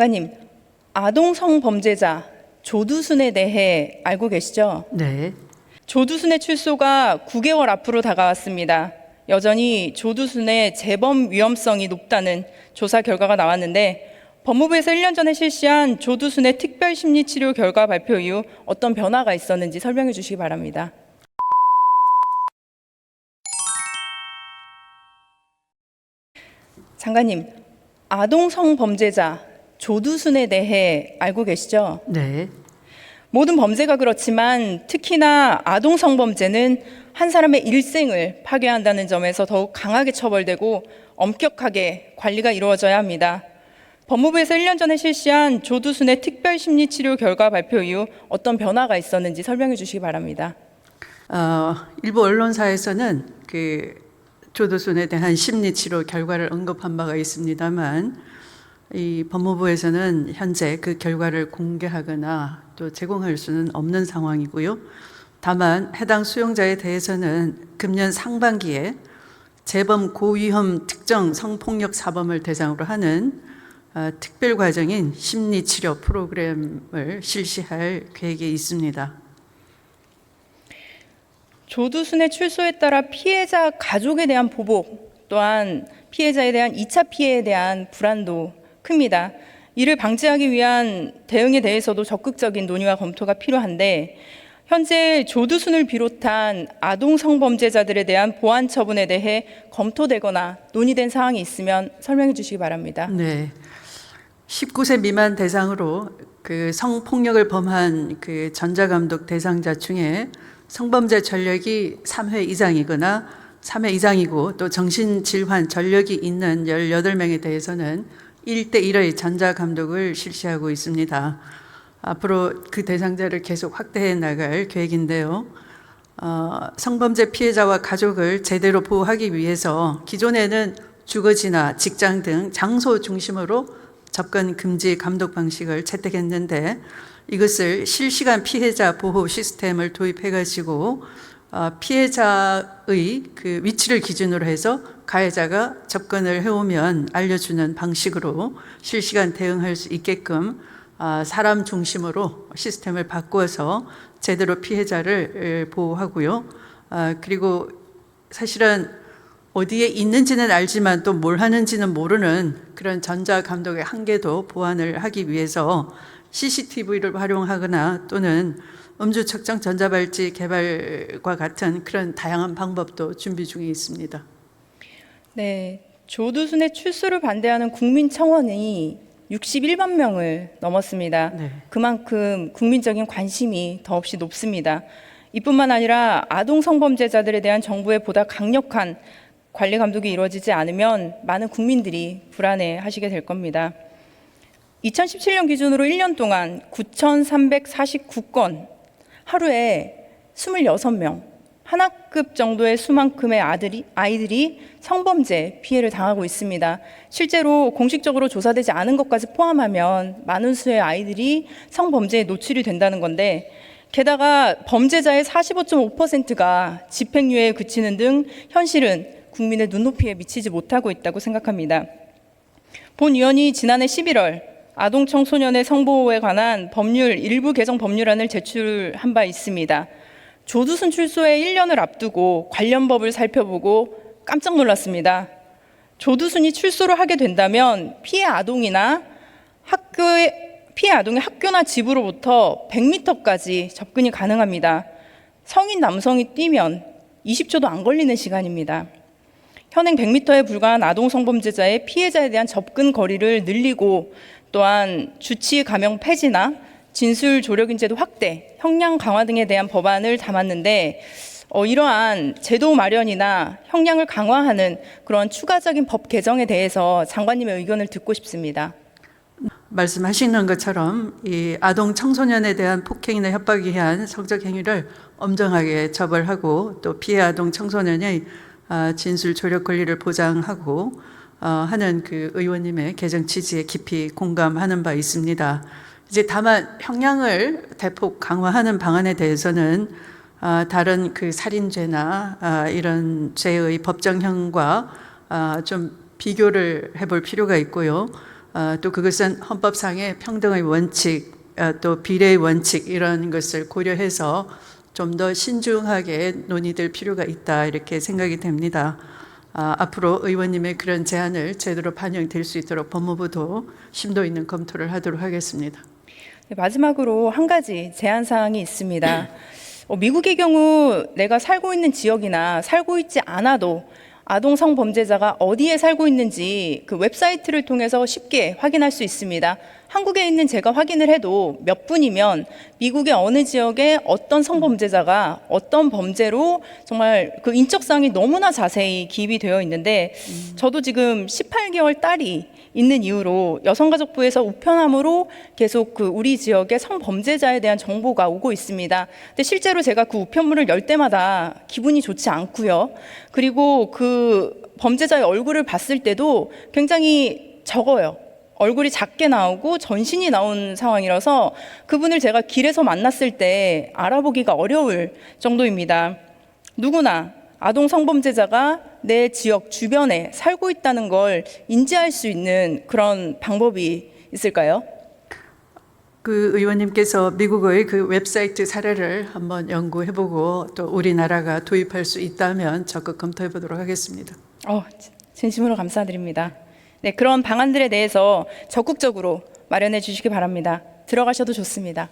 장관님, 아동 성범죄자 조두순에 대해 알고 계시죠? 네. 조두순의 출소가 9개월 앞으로 다가왔습니다. 여전히 조두순의 재범 위험성이 높다는 조사 결과가 나왔는데 법무부에서 1년 전에 실시한 조두순의 특별심리치료 결과 발표 이후 어떤 변화가 있었는지 설명해 주시기 바랍니다. 장관님, 아동 성범죄자 조두순에 대해 알고 계시죠? 네. 모든 범죄가 그렇지만 특히나 아동 성범죄는 한 사람의 일생을 파괴한다는 점에서 더욱 강하게 처벌되고 엄격하게 관리가 이루어져야 합니다. 법무부에서 1년 전에 실시한 조두순의 특별심리치료 결과 발표 이후 어떤 변화가 있었는지 설명해 주시기 바랍니다. 일부 언론사에서는 조두순에 대한 심리치료 결과를 언급한 바가 있습니다만 이 법무부에서는 현재 그 결과를 공개하거나 또 제공할 수는 없는 상황이고요. 다만 해당 수용자에 대해서는 금년 상반기에 재범 고위험 특정 성폭력 사범을 대상으로 하는 특별 과정인 심리치료 프로그램을 실시할 계획이 있습니다. 조두순의 출소에 따라 피해자 가족에 대한 보복 또한 피해자에 대한 2차 피해에 대한 불안도 큽니다. 이를 방지하기 위한 대응에 대해서도 적극적인 논의와 검토가 필요한데 현재 조두순을 비롯한 아동 성범죄자들에 대한 보안 처분에 대해 검토되거나 논의된 사항이 있으면 설명해 주시기 바랍니다. 네. 19세 미만 대상으로 성폭력을 범한 전자감독 대상자 중에 성범죄 전력이 3회 이상이거나 3회 이상이고 또 정신질환 전력이 있는 18명에 대해서는 1대1의 전자감독을 실시하고 있습니다. 앞으로 그 대상자를 계속 확대해 나갈 계획인데요. 성범죄 피해자와 가족을 제대로 보호하기 위해서 기존에는 주거지나 직장 등 장소 중심으로 접근 금지 감독 방식을 채택했는데 이것을 실시간 피해자 보호 시스템을 도입해가지고 피해자의 위치를 기준으로 해서 가해자가 접근을 해오면 알려주는 방식으로 실시간 대응할 수 있게끔 사람 중심으로 시스템을 바꾸어서 제대로 피해자를 보호하고요. 그리고 사실은 어디에 있는지는 알지만 또 뭘 하는지는 모르는 그런 전자감독의 한계도 보완을 하기 위해서 CCTV를 활용하거나 또는 음주 측정 전자발찌 개발과 같은 그런 다양한 방법도 준비 중에 있습니다. 네, 조두순의 출소를 반대하는 국민 청원이 61만 명을 넘었습니다. 네. 그만큼 국민적인 관심이 더없이 높습니다. 이뿐만 아니라 아동 성범죄자들에 대한 정부의 보다 강력한 관리 감독이 이루어지지 않으면 많은 국민들이 불안해하시게 될 겁니다. 2017년 기준으로 1년 동안 9,349건, 하루에 26명, 한 학급 정도의 수만큼의 아이들이 성범죄 피해를 당하고 있습니다. 실제로 공식적으로 조사되지 않은 것까지 포함하면 많은 수의 아이들이 성범죄에 노출이 된다는 건데 게다가 범죄자의 45.5%가 집행유예에 그치는 등 현실은 국민의 눈높이에 미치지 못하고 있다고 생각합니다. 본 위원이 지난해 11월 아동 청소년의 성보호에 관한 법률 일부 개정 법률안을 제출한 바 있습니다. 조두순 출소에 1년을 앞두고 관련 법을 살펴보고 깜짝 놀랐습니다. 조두순이 출소를 하게 된다면 피해 아동의 학교나 집으로부터 100m까지 접근이 가능합니다. 성인 남성이 뛰면 20초도 안 걸리는 시간입니다. 현행 100m에 불과한 아동 성범죄자의 피해자에 대한 접근 거리를 늘리고 또한 주치 감형 폐지나 진술 조력 인제도 확대, 형량 강화 등에 대한 법안을 담았는데 이러한 제도 마련이나 형량을 강화하는 그런 추가적인 법 개정에 대해서 장관님의 의견을 듣고 싶습니다. 말씀하시는 것처럼 이 아동 청소년에 대한 폭행이나 협박에 의한 성적 행위를 엄정하게 처벌하고 또 피해 아동 청소년의 진술 조력 권리를 보장하고 하는 의원님의 개정 취지에 깊이 공감하는 바 있습니다. 이제 다만 형량을 대폭 강화하는 방안에 대해서는 다른 살인죄나 이런 죄의 법정형과 좀 비교를 해볼 필요가 있고요. 또 그것은 헌법상의 평등의 원칙, 또 비례의 원칙 이런 것을 고려해서 좀 더 신중하게 논의될 필요가 있다 이렇게 생각이 됩니다. 앞으로 의원님의 그런 제안을 제대로 반영될 수 있도록 법무부도 심도 있는 검토를 하도록 하겠습니다. 네, 마지막으로 한 가지 제안 사항이 있습니다. 미국의 경우 내가 살고 있는 지역이나 살고 있지 않아도 아동 성범죄자가 어디에 살고 있는지 그 웹사이트를 통해서 쉽게 확인할 수 있습니다. 한국에 있는 제가 확인을 해도 몇 분이면 미국의 어느 지역에 어떤 성범죄자가 어떤 범죄로 정말 그 인적사항이 너무나 자세히 기입이 되어 있는데 저도 지금 18개월 딸이 있는 이유로 여성가족부에서 우편함으로 계속 그 우리 지역의 성범죄자에 대한 정보가 오고 있습니다. 근데 실제로 제가 그 우편물을 열 때마다 기분이 좋지 않고요. 그리고 그 범죄자의 얼굴을 봤을 때도 굉장히 적어요. 얼굴이 작게 나오고 전신이 나온 상황이라서 그분을 제가 길에서 만났을 때 알아보기가 어려울 정도입니다. 누구나 아동 성범죄자가 내 지역 주변에 살고 있다는 걸 인지할 수 있는 그런 방법이 있을까요? 그 의원님께서 미국의 그 웹사이트 사례를 한번 연구해보고 또 우리나라가 도입할 수 있다면 적극 검토해보도록 하겠습니다. 진심으로 감사드립니다. 네, 그런 방안들에 대해서 적극적으로 마련해 주시기 바랍니다. 들어가셔도 좋습니다.